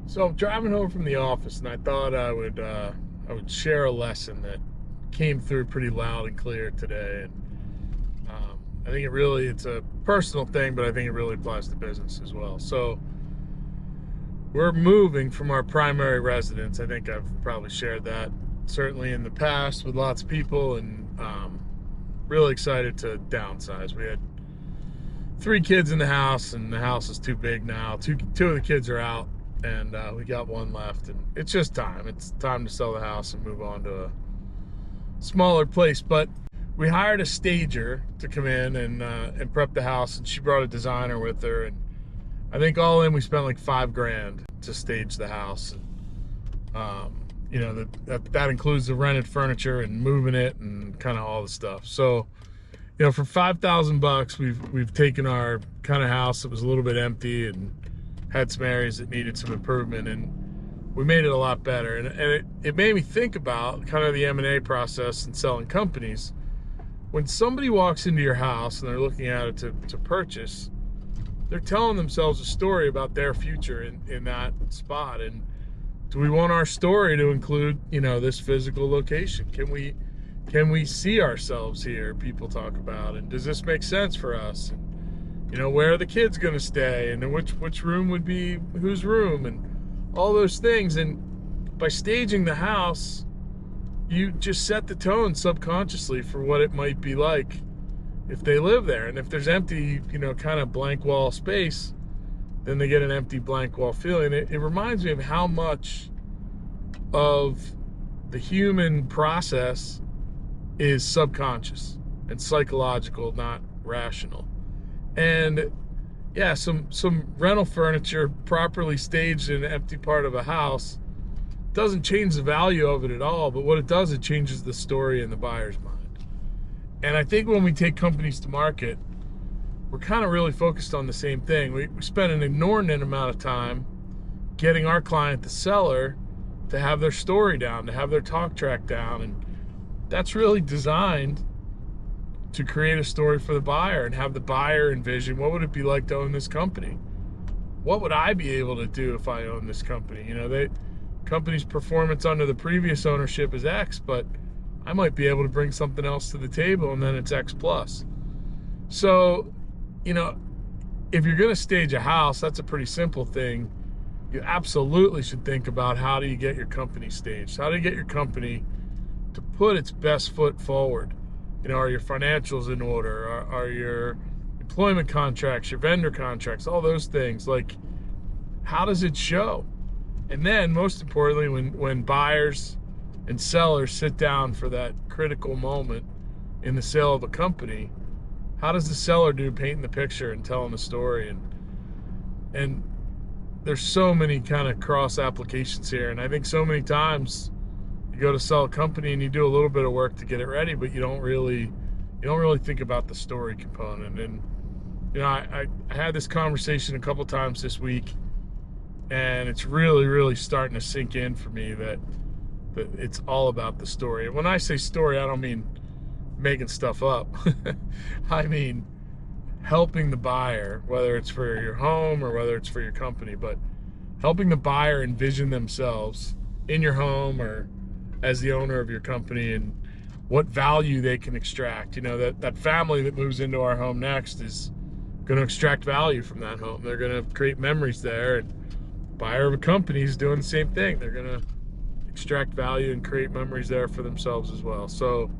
So I'm driving home from the office, and I thought I would share a lesson that came through pretty loud and clear today. And I think it's a personal thing, but I think it really applies to business as well. So we're moving from our primary residence. I think I've probably shared that certainly in the past with lots of people, and really excited to downsize. We had 3 kids in the house, and the house is too big now. Two of the kids are out, and we got one left, and it's just time. It's time to sell the house and move on to a smaller place. But we hired a stager to come in and prep the house, and she brought a designer with her, and I think all in we spent like $5,000 to stage the house. And that includes the rented furniture and moving it and kind of all the stuff. So for $5,000, we've taken our kind of house that was a little bit empty and had some areas that needed some improvement, and we made it a lot better. And it made me think about kind of the M&A process and selling companies. When somebody walks into your house and they're looking at it to purchase, they're telling themselves a story about their future in that spot. And do we want our story to include, this physical location? Can we see ourselves here? People talk about, and does this make sense for us? And, where are the kids going to stay? And then which room would be whose room? And all those things. And by staging the house, you just set the tone subconsciously for what it might be like if they live there. And if there's empty, kind of blank wall space, then they get an empty blank wall feeling. It reminds me of how much of the human process is subconscious and psychological, not rational. And yeah, some rental furniture properly staged in an empty part of a house doesn't change the value of it at all, but what it does, it changes the story in the buyer's mind. And I think when we take companies to market, we're kind of really focused on the same thing. We spend an inordinate amount of time getting our client, the seller, to have their story down, to have their talk track down. And that's really designed to create a story for the buyer and have the buyer envision, what would it be like to own this company? What would I be able to do if I own this company? The company's performance under the previous ownership is X, but I might be able to bring something else to the table, and then it's X plus. So, if you're going to stage a house, that's a pretty simple thing. You absolutely should think about, how do you get your company staged? How do you get your company to put its best foot forward? Are your financials in order? Are your employment contracts, your vendor contracts, all those things? Like, how does it show? And then, most importantly, when buyers and sellers sit down for that critical moment in the sale of a company, how does the seller do painting the picture and telling the story? And there's so many kind of cross applications here. And I think so many times you go to sell a company and you do a little bit of work to get it ready, but you don't really think about the story component. And I had this conversation a couple times this week, and it's really, really starting to sink in for me that it's all about the story. And when I say story, I don't mean making stuff up. I mean helping the buyer, whether it's for your home or whether it's for your company, but helping the buyer envision themselves in your home or as the owner of your company, and what value they can extract. That family that moves into our home next is going to extract value from that home. They're going to create memories there, and buyer of a company is doing the same thing. They're going to extract value and create memories there for themselves as well. So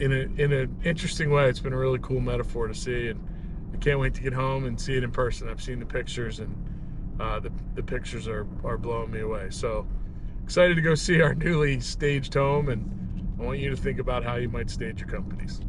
in an interesting way, it's been a really cool metaphor to see, and I can't wait to get home and see it in person. I've seen the pictures, and the pictures are blowing me away. So excited to go see our newly staged home, and I want you to think about how you might stage your companies.